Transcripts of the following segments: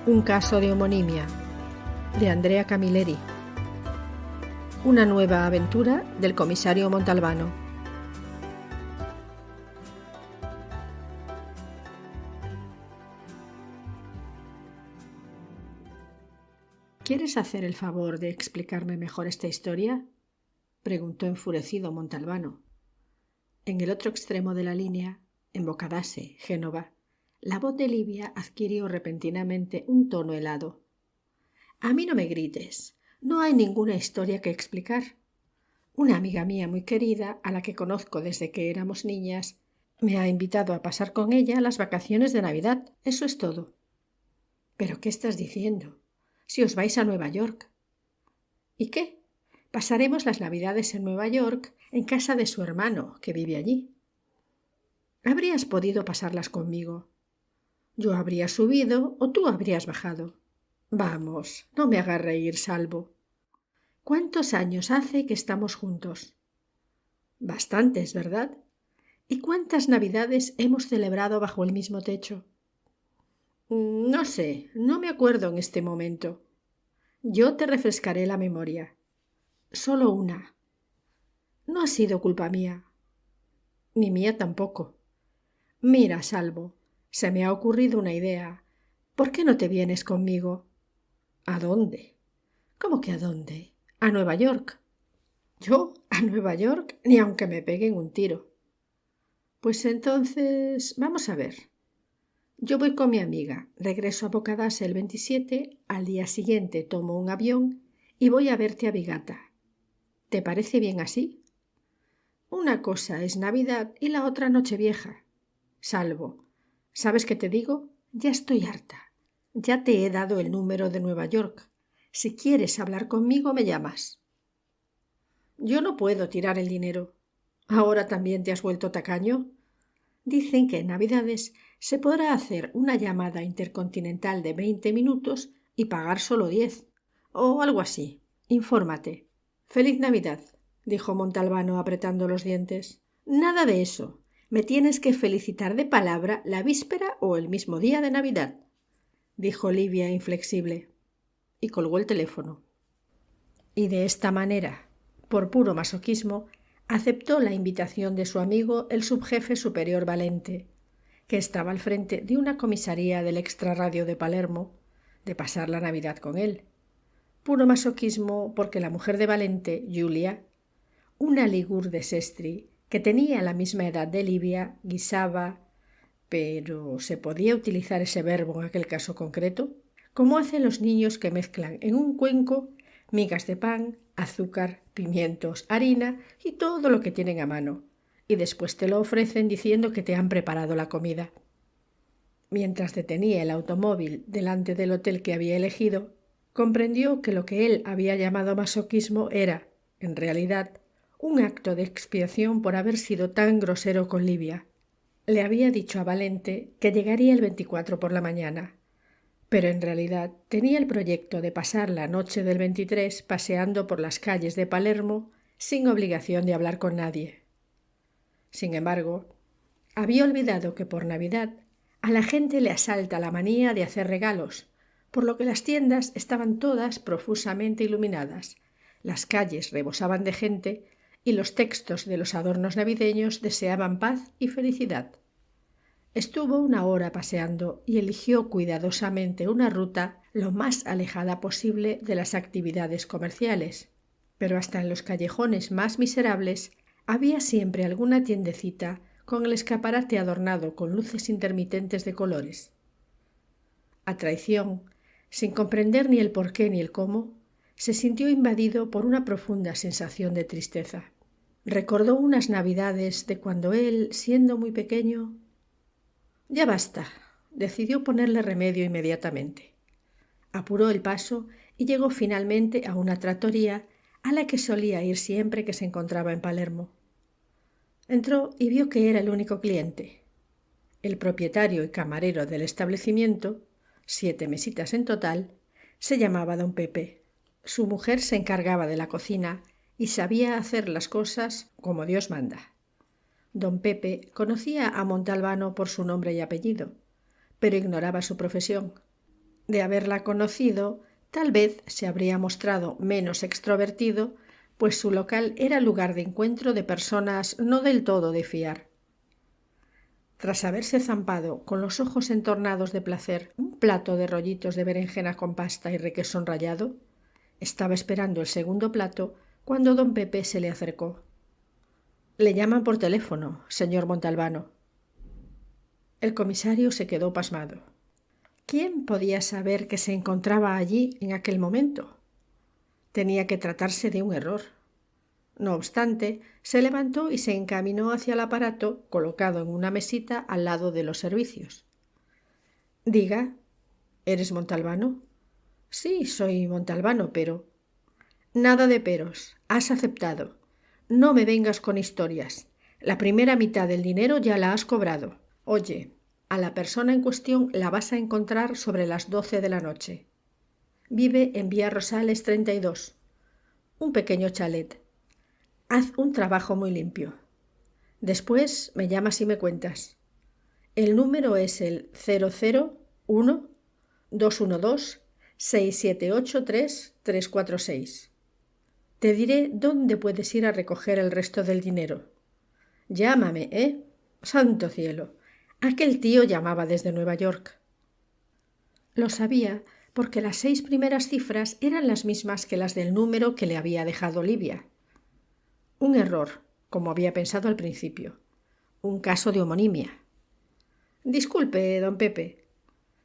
Un caso de homonimia, de Andrea Camilleri. Una nueva aventura del comisario Montalbano. ¿Quieres hacer el favor de explicarme mejor esta historia?, preguntó enfurecido Montalbano. En el otro extremo de la línea, en Bocadase, Génova, la voz de Livia adquirió repentinamente un tono helado. «A mí no me grites. No hay ninguna historia que explicar. Una amiga mía muy querida, a la que conozco desde que éramos niñas, me ha invitado a pasar con ella las vacaciones de Navidad. Eso es todo». «¿Pero qué estás diciendo? Si os vais a Nueva York». «¿Y qué? Pasaremos las Navidades en Nueva York, en casa de su hermano, que vive allí». «Habrías podido pasarlas conmigo. Yo habría subido o tú habrías bajado. Vamos, no me hagas reír, Salvo. ¿Cuántos años hace que estamos juntos?» «Bastantes, ¿verdad? ¿Y cuántas Navidades hemos celebrado bajo el mismo techo?» «No sé, no me acuerdo en este momento. Yo te refrescaré la memoria. Solo una. No ha sido culpa mía. Ni mía tampoco. Mira, Salvo, se me ha ocurrido una idea. ¿Por qué no te vienes conmigo?» «¿A dónde?» «¿Cómo que a dónde? A Nueva York». «¿Yo? ¿A Nueva York? Ni aunque me peguen un tiro». «Pues entonces, vamos a ver. Yo voy con mi amiga, regreso a Bocadase el 27, al día siguiente tomo un avión y voy a verte a Vigata. ¿Te parece bien así? Una cosa es Navidad y la otra Nochevieja. Salvo, ¿sabes qué te digo? Ya estoy harta. Ya te he dado el número de Nueva York. Si quieres hablar conmigo, me llamas». «Yo no puedo tirar el dinero». «¿Ahora también te has vuelto tacaño?» «Dicen que en Navidades se podrá hacer una llamada intercontinental de 20 minutos y pagar solo 10. O algo así. Infórmate». «Feliz Navidad», dijo Montalbano apretando los dientes. «Nada de eso. Me tienes que felicitar de palabra la víspera o el mismo día de Navidad», dijo Livia inflexible. Y colgó el teléfono. Y de esta manera, por puro masoquismo, aceptó la invitación de su amigo el subjefe superior Valente, que estaba al frente de una comisaría del extrarradio de Palermo, de pasar la Navidad con él. Puro masoquismo porque la mujer de Valente, Giulia, una ligur de Sestri, que tenía la misma edad de Livia, guisaba, pero ¿se podía utilizar ese verbo en aquel caso concreto?, como hacen los niños que mezclan en un cuenco migas de pan, azúcar, pimientos, harina y todo lo que tienen a mano, y después te lo ofrecen diciendo que te han preparado la comida. Mientras detenía el automóvil delante del hotel que había elegido, comprendió que lo que él había llamado masoquismo era, en realidad, un acto de expiación por haber sido tan grosero con Livia. Le había dicho a Valente que llegaría el 24 por la mañana, pero en realidad tenía el proyecto de pasar la noche del 23 paseando por las calles de Palermo sin obligación de hablar con nadie. Sin embargo, había olvidado que por Navidad a la gente le asalta la manía de hacer regalos, por lo que las tiendas estaban todas profusamente iluminadas, las calles rebosaban de gente y los textos de los adornos navideños deseaban paz y felicidad. Estuvo una hora paseando y eligió cuidadosamente una ruta lo más alejada posible de las actividades comerciales, pero hasta en los callejones más miserables había siempre alguna tiendecita con el escaparate adornado con luces intermitentes de colores. A traición, sin comprender ni el por qué ni el cómo, se sintió invadido por una profunda sensación de tristeza. Recordó unas Navidades de cuando él, siendo muy pequeño... Ya basta, decidió ponerle remedio inmediatamente. Apuró el paso y llegó finalmente a una trattoria a la que solía ir siempre que se encontraba en Palermo. Entró y vio que era el único cliente. El propietario y camarero del establecimiento, 7 mesitas en total, se llamaba don Pepe. Su mujer se encargaba de la cocina y sabía hacer las cosas como Dios manda. Don Pepe conocía a Montalbano por su nombre y apellido, pero ignoraba su profesión. De haberla conocido, tal vez se habría mostrado menos extrovertido, pues su local era lugar de encuentro de personas no del todo de fiar. Tras haberse zampado, con los ojos entornados de placer, un plato de rollitos de berenjena con pasta y requesón rallado, estaba esperando el segundo plato cuando don Pepe se le acercó. «Le llaman por teléfono, señor Montalbano». El comisario se quedó pasmado. ¿Quién podía saber que se encontraba allí en aquel momento? Tenía que tratarse de un error. No obstante, se levantó y se encaminó hacia el aparato colocado en una mesita al lado de los servicios. «Diga, ¿eres Montalbano?» «Sí, soy Montalbano, pero…» «Nada de peros. Has aceptado. No me vengas con historias. La primera mitad del dinero ya la has cobrado. Oye, a la persona en cuestión la vas a encontrar sobre las 12 de la noche. Vive en Vía Rosales 32. Un pequeño chalet. Haz un trabajo muy limpio. Después me llamas y me cuentas. El número es el 001-212-678-346. Te diré dónde puedes ir a recoger el resto del dinero. Llámame, ¿eh? ¡Santo cielo! Aquel tío llamaba desde Nueva York. Lo sabía porque las 6 primeras cifras eran las mismas que las del número que le había dejado Livia. Un error, como había pensado al principio. Un caso de homonimia. Disculpe, don Pepe,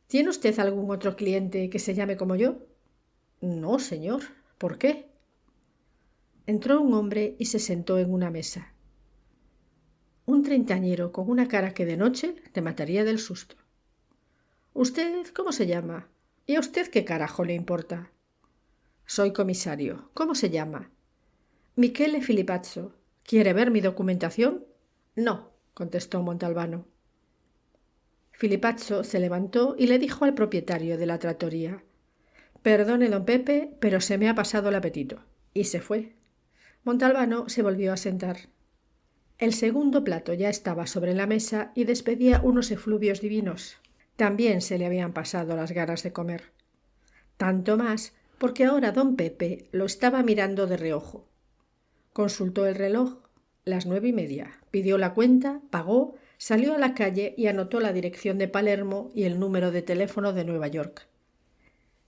¿tiene usted algún otro cliente que se llame como yo? No, señor. ¿Por qué? Entró un hombre y se sentó en una mesa. Un treintañero con una cara que de noche te mataría del susto. ¿Usted cómo se llama? ¿Y a usted qué carajo le importa? Soy comisario. ¿Cómo se llama? Michele Filipazzo. ¿Quiere ver mi documentación? No, contestó Montalbano. Filipazzo se levantó y le dijo al propietario de la trattoria: «Perdone, don Pepe, pero se me ha pasado el apetito». Y se fue. Montalbano se volvió a sentar. El segundo plato ya estaba sobre la mesa y despedía unos efluvios divinos. También se le habían pasado las ganas de comer. Tanto más porque ahora don Pepe lo estaba mirando de reojo. Consultó el reloj. Las 9:30. Pidió la cuenta, pagó, salió a la calle y anotó la dirección de Palermo y el número de teléfono de Nueva York.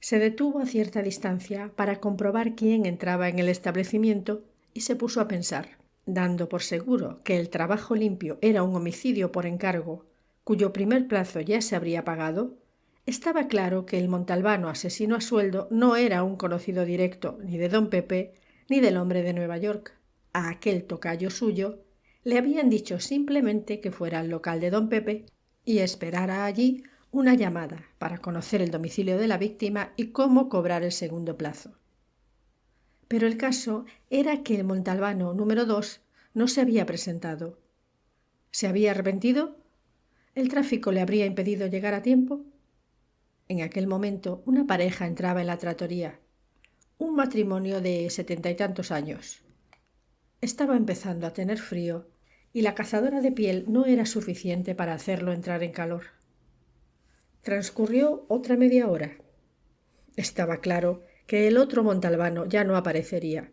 Se detuvo a cierta distancia para comprobar quién entraba en el establecimiento y se puso a pensar, dando por seguro que el trabajo limpio era un homicidio por encargo, cuyo primer plazo ya se habría pagado. Estaba claro que el Montalbano asesino a sueldo no era un conocido directo ni de don Pepe ni del hombre de Nueva York. A aquel tocayo suyo le habían dicho simplemente que fuera al local de don Pepe y esperara allí una llamada para conocer el domicilio de la víctima y cómo cobrar el segundo plazo. Pero el caso era que el Montalbano número 2 no se había presentado. ¿Se había arrepentido? ¿El tráfico le habría impedido llegar a tiempo? En aquel momento una pareja entraba en la trattoria, un matrimonio de 70 y tantos años. Estaba empezando a tener frío y la cazadora de piel no era suficiente para hacerlo entrar en calor. Transcurrió otra media hora. Estaba claro que el otro Montalbano ya no aparecería.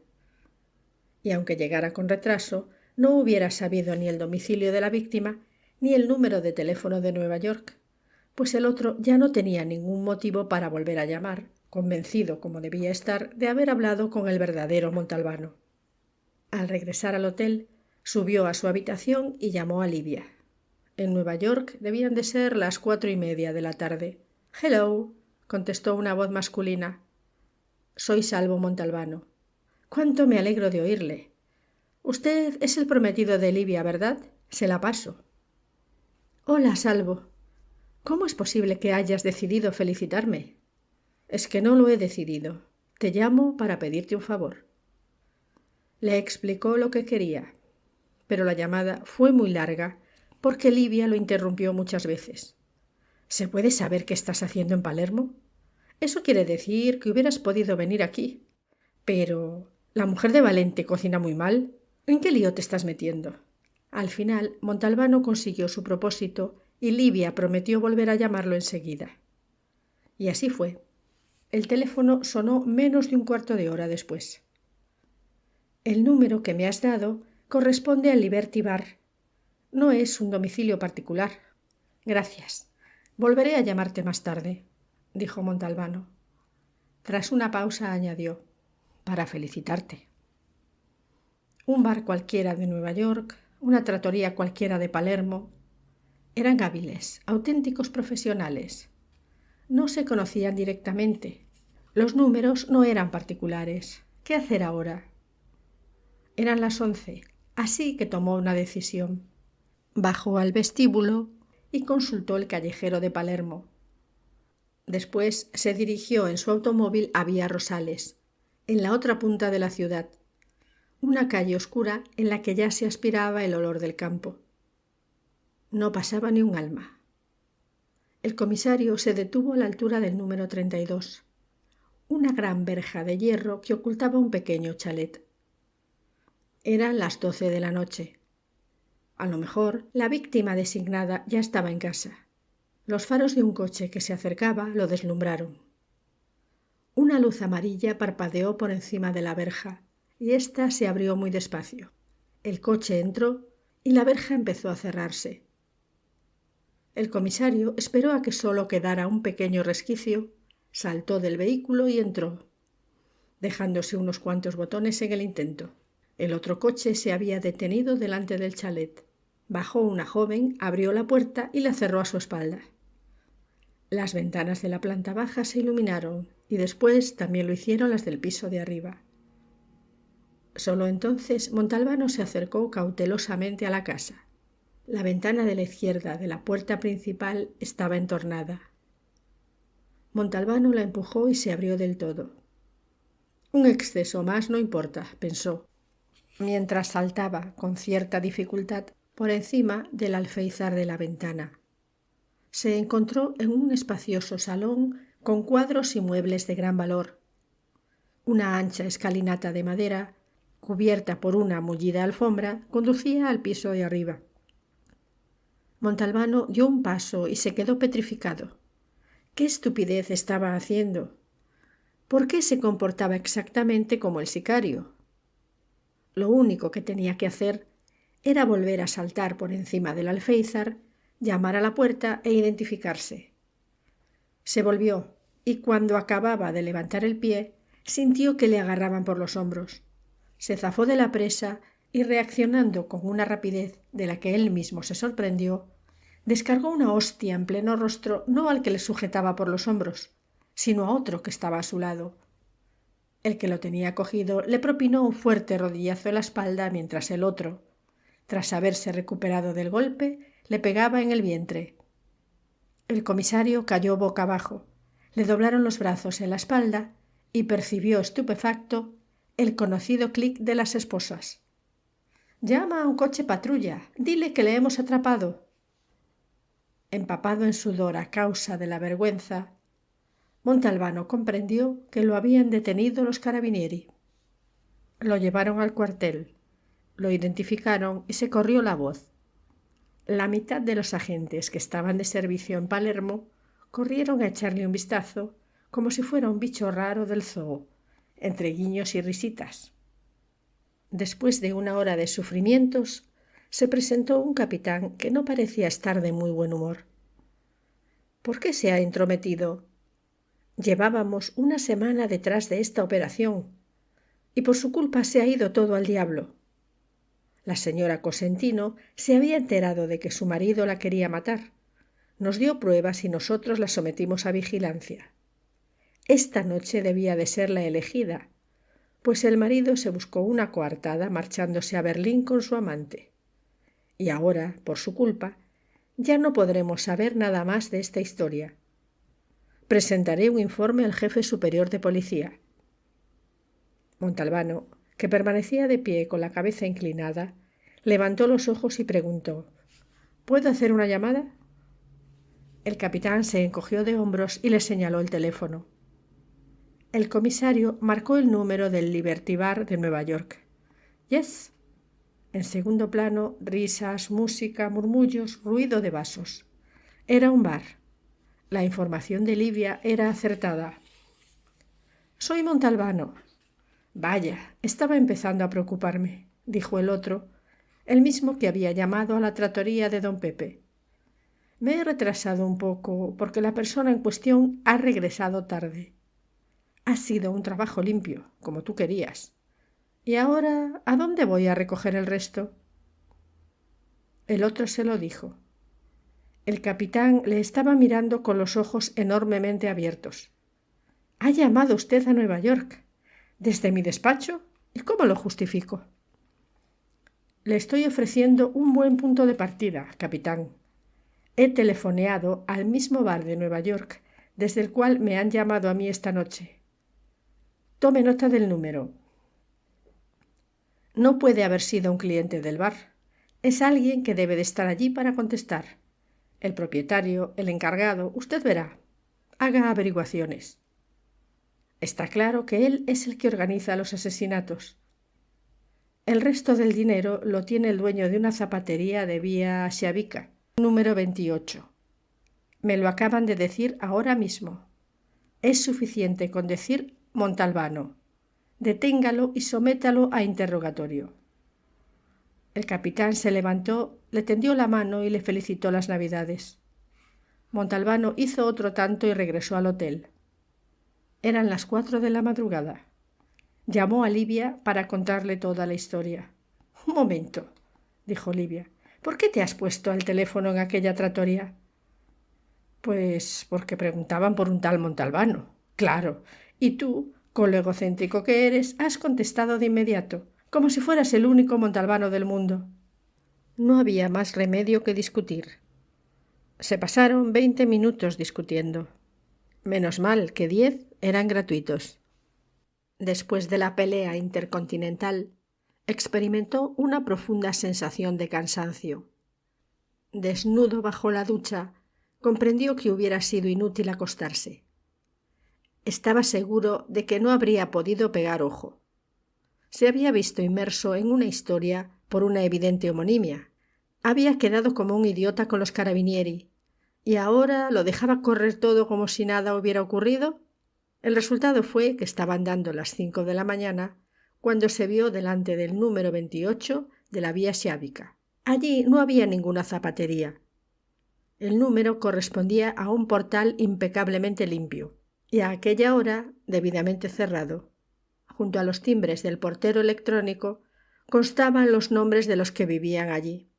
Y aunque llegara con retraso, no hubiera sabido ni el domicilio de la víctima ni el número de teléfono de Nueva York, pues el otro ya no tenía ningún motivo para volver a llamar, convencido como debía estar de haber hablado con el verdadero Montalbano. Al regresar al hotel, subió a su habitación y llamó a Livia. En Nueva York debían de ser las 4:30 de la tarde. «Hello», contestó una voz masculina. «Soy Salvo Montalbano». «Cuánto me alegro de oírle. Usted es el prometido de Livia, ¿verdad? Se la paso». «Hola, Salvo. ¿Cómo es posible que hayas decidido felicitarme?» «Es que no lo he decidido. Te llamo para pedirte un favor». Le explicó lo que quería, pero la llamada fue muy larga porque Livia lo interrumpió muchas veces. «¿Se puede saber qué estás haciendo en Palermo? Eso quiere decir que hubieras podido venir aquí. Pero la mujer de Valente cocina muy mal. ¿En qué lío te estás metiendo?» Al final, Montalbano consiguió su propósito y Livia prometió volver a llamarlo enseguida. Y así fue. El teléfono sonó menos de un cuarto de hora después. El número que me has dado corresponde al Liberty Bar. No es un domicilio particular. Gracias. Volveré a llamarte más tarde, dijo Montalbano. Tras una pausa añadió, para felicitarte. Un bar cualquiera de Nueva York, una trattoria cualquiera de Palermo. Eran hábiles, auténticos profesionales. No se conocían directamente. Los números no eran particulares. ¿Qué hacer ahora? Eran las 11, así que tomó una decisión. Bajó al vestíbulo y consultó el callejero de Palermo. Después se dirigió en su automóvil a Vía Rosales, en la otra punta de la ciudad, una calle oscura en la que ya se aspiraba el olor del campo. No pasaba ni un alma. El comisario se detuvo a la altura del número 32, una gran verja de hierro que ocultaba un pequeño chalet. Eran las 12 de la noche. A lo mejor la víctima designada ya estaba en casa. Los faros de un coche que se acercaba lo deslumbraron. Una luz amarilla parpadeó por encima de la verja y ésta se abrió muy despacio. El coche entró y la verja empezó a cerrarse. El comisario esperó a que solo quedara un pequeño resquicio, saltó del vehículo y entró, dejándose unos cuantos botones en el intento. El otro coche se había detenido delante del chalet. Bajó una joven, abrió la puerta y la cerró a su espalda. Las ventanas de la planta baja se iluminaron y después también lo hicieron las del piso de arriba. Solo entonces Montalbano se acercó cautelosamente a la casa. La ventana de la izquierda de la puerta principal estaba entornada. Montalbano la empujó y se abrió del todo. Un exceso más no importa, pensó, mientras saltaba con cierta dificultad por encima del alféizar de la ventana. Se encontró en un espacioso salón con cuadros y muebles de gran valor. Una ancha escalinata de madera, cubierta por una mullida alfombra, conducía al piso de arriba. Montalbano dio un paso y se quedó petrificado. ¿Qué estupidez estaba haciendo? ¿Por qué se comportaba exactamente como el sicario? Lo único que tenía que hacer era volver a saltar por encima del alféizar, llamar a la puerta e identificarse. Se volvió y cuando acababa de levantar el pie, sintió que le agarraban por los hombros. Se zafó de la presa y, reaccionando con una rapidez de la que él mismo se sorprendió, descargó una hostia en pleno rostro no al que le sujetaba por los hombros, sino a otro que estaba a su lado. El que lo tenía cogido le propinó un fuerte rodillazo en la espalda mientras el otro, tras haberse recuperado del golpe, le pegaba en el vientre. El comisario cayó boca abajo, le doblaron los brazos en la espalda y percibió estupefacto el conocido clic de las esposas. «Llama a un coche patrulla, dile que le hemos atrapado». Empapado en sudor a causa de la vergüenza, Montalbano comprendió que lo habían detenido los carabinieri. Lo llevaron al cuartel, lo identificaron y se corrió la voz. La mitad de los agentes que estaban de servicio en Palermo corrieron a echarle un vistazo como si fuera un bicho raro del zoo, entre guiños y risitas. Después de una hora de sufrimientos, se presentó un capitán que no parecía estar de muy buen humor. ¿Por qué se ha entrometido? Llevábamos una semana detrás de esta operación y por su culpa se ha ido todo al diablo. La señora Cosentino se había enterado de que su marido la quería matar. Nos dio pruebas y nosotros la sometimos a vigilancia. Esta noche debía de ser la elegida, pues el marido se buscó una coartada marchándose a Berlín con su amante. Y ahora, por su culpa, ya no podremos saber nada más de esta historia. Presentaré un informe al jefe superior de policía. Montalbano, que permanecía de pie con la cabeza inclinada, levantó los ojos y preguntó: ¿Puedo hacer una llamada? El capitán se encogió de hombros y le señaló el teléfono. El comisario marcó el número del Liberty Bar de Nueva York. «Yes». En segundo plano, risas, música, murmullos, ruido de vasos. Era un bar. La información de Livia era acertada. «Soy Montalbano». «Vaya, estaba empezando a preocuparme», dijo el otro, el mismo que había llamado a la trattoria de don Pepe. «Me he retrasado un poco porque la persona en cuestión ha regresado tarde. Ha sido un trabajo limpio, como tú querías. Y ahora, ¿a dónde voy a recoger el resto?» El otro se lo dijo. El capitán le estaba mirando con los ojos enormemente abiertos. «¿Ha llamado usted a Nueva York? ¿Desde mi despacho? ¿Y cómo lo justifico?» «Le estoy ofreciendo un buen punto de partida, capitán. He telefoneado al mismo bar de Nueva York desde el cual me han llamado a mí esta noche. Tome nota del número. No puede haber sido un cliente del bar. Es alguien que debe de estar allí para contestar. El propietario, el encargado, usted verá. Haga averiguaciones. Está claro que él es el que organiza los asesinatos. El resto del dinero lo tiene el dueño de una zapatería de Vía Schiavica, número 28. Me lo acaban de decir ahora mismo. Es suficiente con decir Montalbano. Deténgalo y sométalo a interrogatorio». El capitán se levantó, le tendió la mano y le felicitó las Navidades. Montalbano hizo otro tanto y regresó al hotel. Eran las 4 de la madrugada. Llamó a Livia para contarle toda la historia. «Un momento», dijo Livia. «¿Por qué te has puesto al teléfono en aquella trattoria?» «Pues porque preguntaban por un tal Montalbano. Claro. Y tú, con lo egocéntrico que eres, has contestado de inmediato, como si fueras el único Montalbano del mundo». No había más remedio que discutir. Se pasaron 20 minutos discutiendo. Menos mal que 10 eran gratuitos. Después de la pelea intercontinental, experimentó una profunda sensación de cansancio. Desnudo bajo la ducha, comprendió que hubiera sido inútil acostarse. Estaba seguro de que no habría podido pegar ojo. Se había visto inmerso en una historia por una evidente homonimia. Había quedado como un idiota con los carabinieri. ¿Y ahora lo dejaba correr todo como si nada hubiera ocurrido? El resultado fue que estaban dando las 5 de la mañana cuando se vio delante del número 28 de la Vía Schiavica. Allí no había ninguna zapatería. El número correspondía a un portal impecablemente limpio y a aquella hora debidamente cerrado. Junto a los timbres del portero electrónico constaban los nombres de los que vivían allí.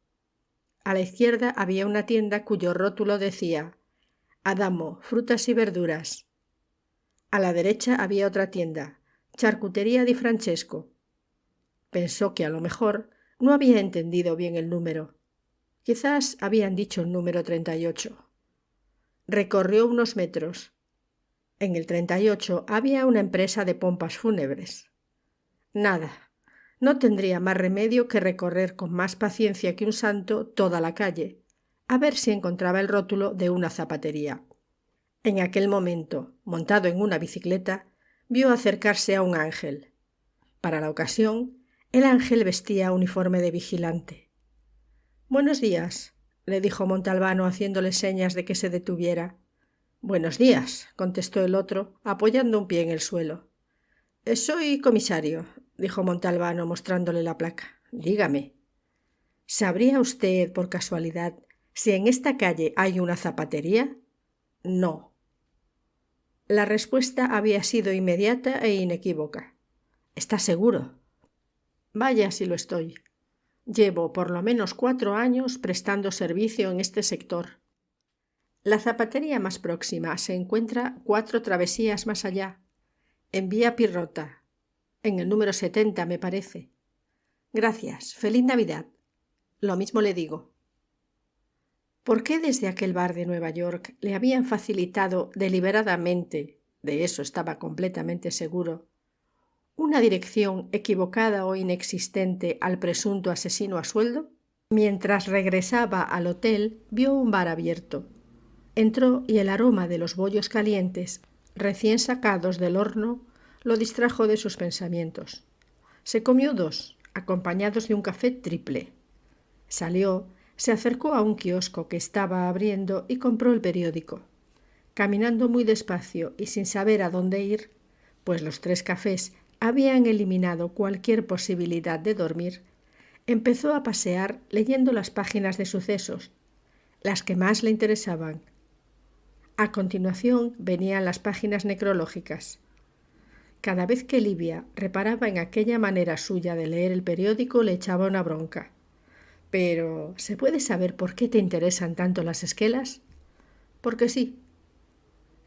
A la izquierda había una tienda cuyo rótulo decía «Adamo, frutas y verduras». A la derecha había otra tienda, Charcutería di Francesco. Pensó que a lo mejor no había entendido bien el número. Quizás habían dicho el número 38. Recorrió unos metros. En el 38 había una empresa de pompas fúnebres. Nada, no tendría más remedio que recorrer con más paciencia que un santo toda la calle, a ver si encontraba el rótulo de una zapatería. En aquel momento, montado en una bicicleta, vio acercarse a un ángel. Para la ocasión, el ángel vestía uniforme de vigilante. «Buenos días», le dijo Montalbano haciéndole señas de que se detuviera. «Buenos días», contestó el otro, apoyando un pie en el suelo. «Soy comisario», dijo Montalbano mostrándole la placa. «Dígame». «¿Sabría usted, por casualidad, si en esta calle hay una zapatería?» «No». La respuesta había sido inmediata e inequívoca. «¿Está seguro?» «Vaya si lo estoy. Llevo por lo menos 4 años prestando servicio en este sector. La zapatería más próxima se encuentra 4 travesías más allá, en Vía Pirrota, en el número 70, me parece. Gracias. Feliz Navidad». «Lo mismo le digo». ¿Por qué desde aquel bar de Nueva York le habían facilitado deliberadamente, de eso estaba completamente seguro, una dirección equivocada o inexistente al presunto asesino a sueldo? Mientras regresaba al hotel, vio un bar abierto. Entró y el aroma de los bollos calientes, recién sacados del horno, lo distrajo de sus pensamientos. Se comió 2, acompañados de un café triple. Salió, se acercó a un kiosco que estaba abriendo y compró el periódico. Caminando muy despacio y sin saber a dónde ir, pues los 3 cafés habían eliminado cualquier posibilidad de dormir, empezó a pasear leyendo las páginas de sucesos, las que más le interesaban. A continuación venían las páginas necrológicas. Cada vez que Livia reparaba en aquella manera suya de leer el periódico, le echaba una bronca. Pero, ¿se puede saber por qué te interesan tanto las esquelas? Porque sí.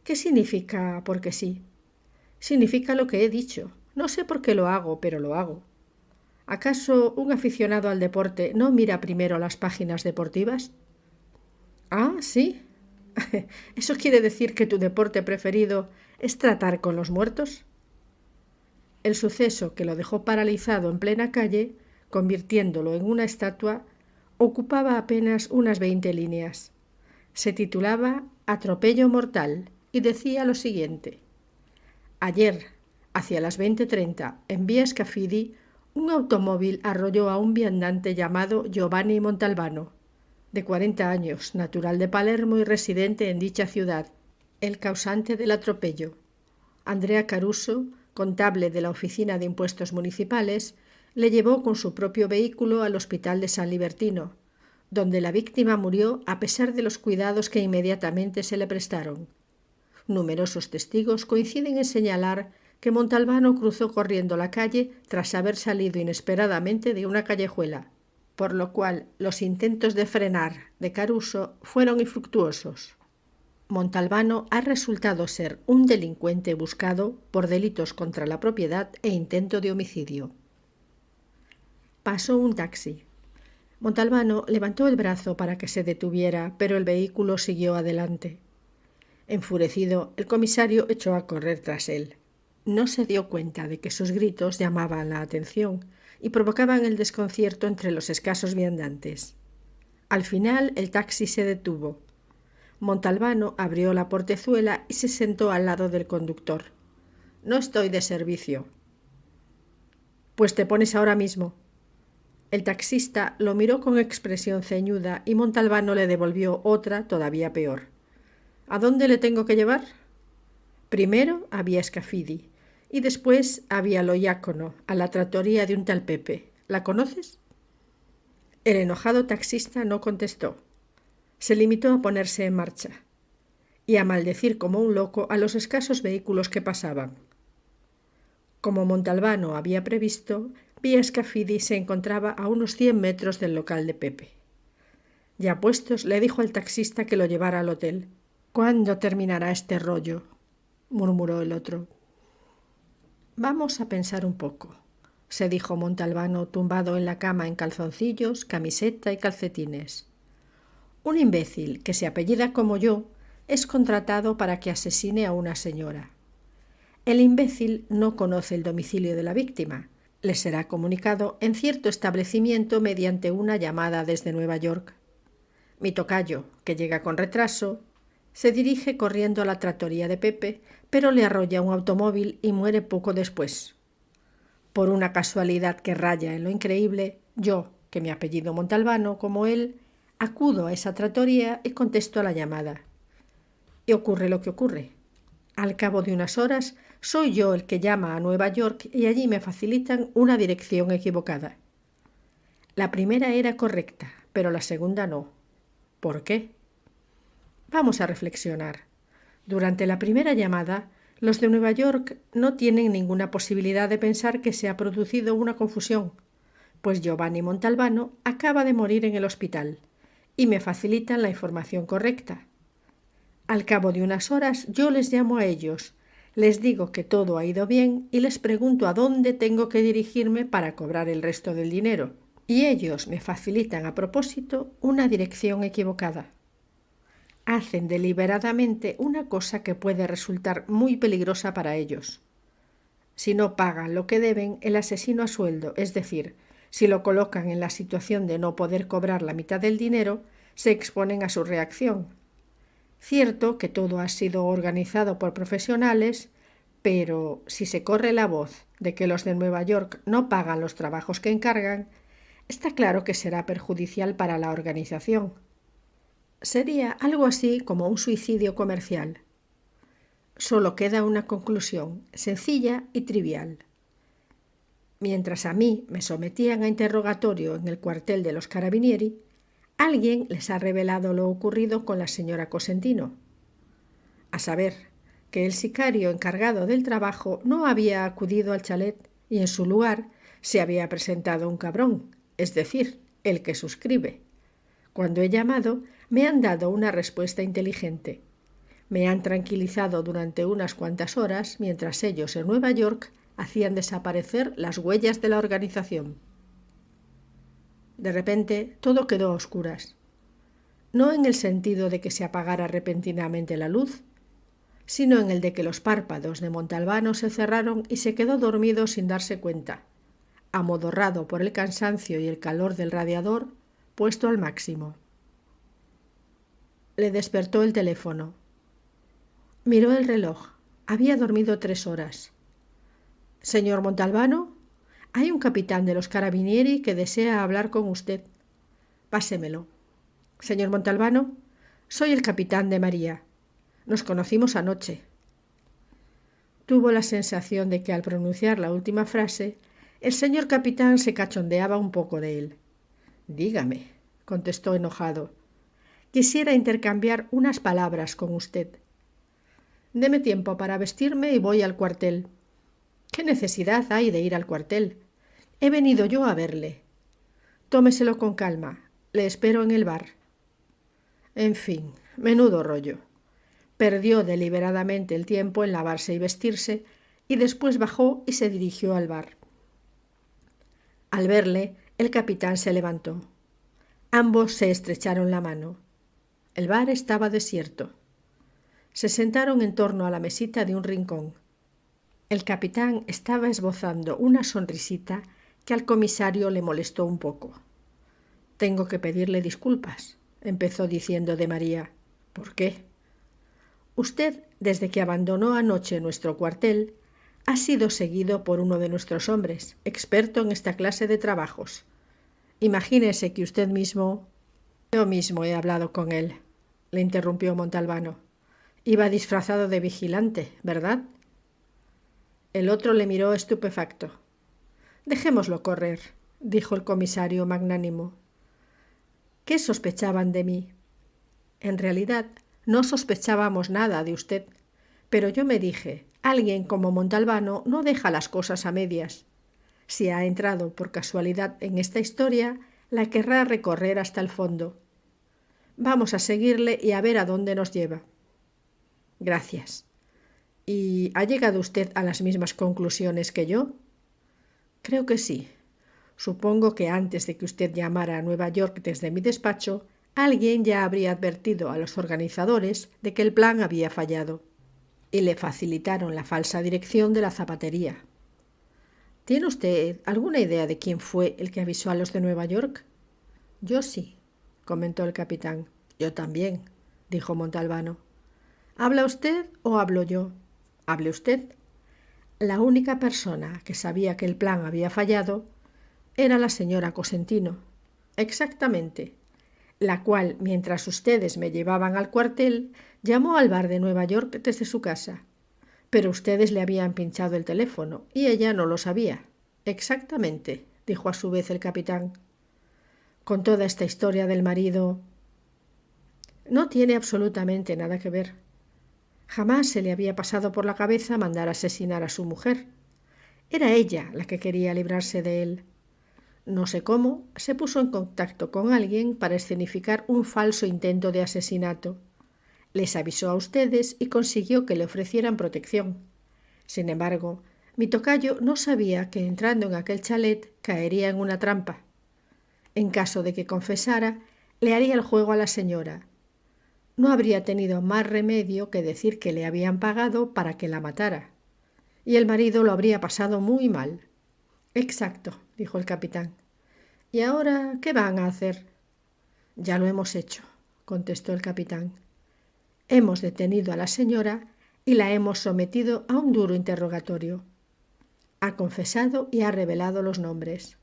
¿Qué significa porque sí? Significa lo que he dicho. No sé por qué lo hago, pero lo hago. ¿Acaso un aficionado al deporte no mira primero las páginas deportivas? Ah, sí. ¿Eso quiere decir que tu deporte preferido es tratar con los muertos? El suceso que lo dejó paralizado en plena calle, convirtiéndolo en una estatua, ocupaba apenas unas 20 líneas. Se titulaba Atropello mortal y decía lo siguiente: ayer, hacia las 20:30, en vía Scafidi, un automóvil arrolló a un viandante llamado Giovanni Montalbano, de 40 años, natural de Palermo y residente en dicha ciudad, el causante del atropello. Andrea Caruso, contable de la Oficina de Impuestos Municipales, le llevó con su propio vehículo al Hospital de San Libertino, donde la víctima murió a pesar de los cuidados que inmediatamente se le prestaron. Numerosos testigos coinciden en señalar que Montalbano cruzó corriendo la calle tras haber salido inesperadamente de una callejuela, por lo cual los intentos de frenar de Caruso fueron infructuosos. Montalbano ha resultado ser un delincuente buscado por delitos contra la propiedad e intento de homicidio. Pasó un taxi. Montalbano levantó el brazo para que se detuviera, pero el vehículo siguió adelante. Enfurecido, el comisario echó a correr tras él. No se dio cuenta de que sus gritos llamaban la atención y provocaban el desconcierto entre los escasos viandantes. Al final, el taxi se detuvo. Montalbano abrió la portezuela y se sentó al lado del conductor. «No estoy de servicio». «Pues te pones ahora mismo». El taxista lo miró con expresión ceñuda y Montalbano le devolvió otra todavía peor. «¿A dónde le tengo que llevar?» «Primero a vía Scafidi y después a vía Loiacono, a la trattoria de un tal Pepe. ¿La conoces?» El enojado taxista no contestó. Se limitó a ponerse en marcha y a maldecir como un loco a los escasos vehículos que pasaban. Como Montalbano había previsto, vía Scafidi se encontraba a unos 100 metros del local de Pepe. Ya puestos, le dijo al taxista que lo llevara al hotel. «¿Cuándo terminará este rollo?», murmuró el otro. «Vamos a pensar un poco», se dijo Montalbano tumbado en la cama en calzoncillos, camiseta y calcetines. «Un imbécil que se apellida como yo es contratado para que asesine a una señora. El imbécil no conoce el domicilio de la víctima. Le será comunicado en cierto establecimiento mediante una llamada desde Nueva York. Mi tocayo, que llega con retraso, se dirige corriendo a la trattoria de Pepe, pero le arrolla un automóvil y muere poco después. Por una casualidad que raya en lo increíble, yo, que me apellido Montalbano como él, acudo a esa trattoria y contesto a la llamada. Y ocurre lo que ocurre. Al cabo de unas horas, soy yo el que llama a Nueva York y allí me facilitan una dirección equivocada. La primera era correcta, pero la segunda no. ¿Por qué? Vamos a reflexionar. Durante la primera llamada, los de Nueva York no tienen ninguna posibilidad de pensar que se ha producido una confusión, pues Giovanni Montalbano acaba de morir en el hospital y me facilitan la información correcta. Al cabo de unas horas yo les llamo a ellos, les digo que todo ha ido bien y les pregunto a dónde tengo que dirigirme para cobrar el resto del dinero, y ellos me facilitan a propósito una dirección equivocada. Hacen deliberadamente una cosa que puede resultar muy peligrosa para ellos. Si no pagan lo que deben, el asesino a sueldo, es decir, si lo colocan en la situación de no poder cobrar la mitad del dinero, se exponen a su reacción. Cierto que todo ha sido organizado por profesionales, pero si se corre la voz de que los de Nueva York no pagan los trabajos que encargan, está claro que será perjudicial para la organización. Sería algo así como un suicidio comercial. Solo queda una conclusión, sencilla y trivial. Mientras a mí me sometían a interrogatorio en el cuartel de los Carabinieri, alguien les ha revelado lo ocurrido con la señora Cosentino. A saber, que el sicario encargado del trabajo no había acudido al chalet y en su lugar se había presentado un cabrón, es decir, el que suscribe. Cuando he llamado, me han dado una respuesta inteligente. Me han tranquilizado durante unas cuantas horas mientras ellos en Nueva York hacían desaparecer las huellas de la organización. De repente, todo quedó a oscuras. No en el sentido de que se apagara repentinamente la luz, sino en el de que los párpados de Montalbano se cerraron y se quedó dormido sin darse cuenta, amodorrado por el cansancio y el calor del radiador puesto al máximo. Le despertó el teléfono. Miró el reloj. Había dormido 3 horas. «Señor Montalbano, hay un capitán de los Carabinieri que desea hablar con usted. Pásemelo». «Señor Montalbano, soy el capitán de María. Nos conocimos anoche». Tuvo la sensación de que al pronunciar la última frase, el señor capitán se cachondeaba un poco de él. «Dígame», contestó enojado. «Quisiera intercambiar unas palabras con usted». «Deme tiempo para vestirme y voy al cuartel». «¿Qué necesidad hay de ir al cuartel? He venido yo a verle». «Tómeselo con calma. Le espero en el bar». En fin, menudo rollo. Perdió deliberadamente el tiempo en lavarse y vestirse y después bajó y se dirigió al bar. Al verle, el capitán se levantó. Ambos se estrecharon la mano. El bar estaba desierto. Se sentaron en torno a la mesita de un rincón. El capitán estaba esbozando una sonrisita que al comisario le molestó un poco. «Tengo que pedirle disculpas», empezó diciendo de María. «¿Por qué?» «Usted, desde que abandonó anoche nuestro cuartel, ha sido seguido por uno de nuestros hombres, experto en esta clase de trabajos. Imagínese que usted mismo...» «Yo mismo he hablado con él», le interrumpió Montalbano. «Iba disfrazado de vigilante, ¿verdad?» El otro le miró estupefacto. «Dejémoslo correr», dijo el comisario magnánimo. «¿Qué sospechaban de mí?» «En realidad, no sospechábamos nada de usted, pero yo me dije, alguien como Montalbano no deja las cosas a medias. Si ha entrado por casualidad en esta historia, la querrá recorrer hasta el fondo. Vamos a seguirle y a ver a dónde nos lleva». «Gracias. ¿Y ha llegado usted a las mismas conclusiones que yo?» «Creo que sí. Supongo que antes de que usted llamara a Nueva York desde mi despacho, alguien ya habría advertido a los organizadores de que el plan había fallado y le facilitaron la falsa dirección de la zapatería. ¿Tiene usted alguna idea de quién fue el que avisó a los de Nueva York?» «Yo sí», comentó el capitán. «Yo también», dijo Montalbano. «¿Habla usted o hablo yo?» «Hable usted». La única persona que sabía que el plan había fallado era la señora Cosentino. «Exactamente», la cual, mientras ustedes me llevaban al cuartel, llamó al bar de Nueva York desde su casa. Pero ustedes le habían pinchado el teléfono y ella no lo sabía. «Exactamente», dijo a su vez el capitán. «Con toda esta historia del marido...» «No tiene absolutamente nada que ver. Jamás se le había pasado por la cabeza mandar asesinar a su mujer. Era ella la que quería librarse de él. No sé cómo, se puso en contacto con alguien para escenificar un falso intento de asesinato. Les avisó a ustedes y consiguió que le ofrecieran protección. Sin embargo, mi tocayo no sabía que entrando en aquel chalet caería en una trampa. En caso de que confesara, le haría el juego a la señora. No habría tenido más remedio que decir que le habían pagado para que la matara. Y el marido lo habría pasado muy mal. «Exacto», dijo el capitán. «¿Y ahora qué van a hacer?» «Ya lo hemos hecho», contestó el capitán. «Hemos detenido a la señora y la hemos sometido a un duro interrogatorio. Ha confesado y ha revelado los nombres».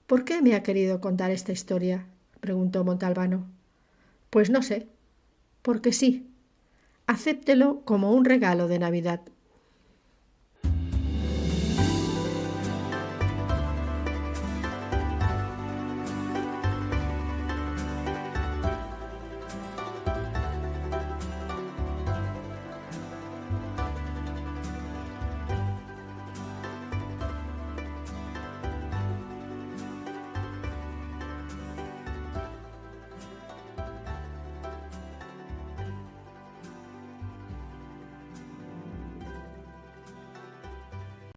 «¿Por qué me ha querido contar esta historia?», preguntó Montalbano. «Pues no sé. Porque sí. Acéptelo como un regalo de Navidad.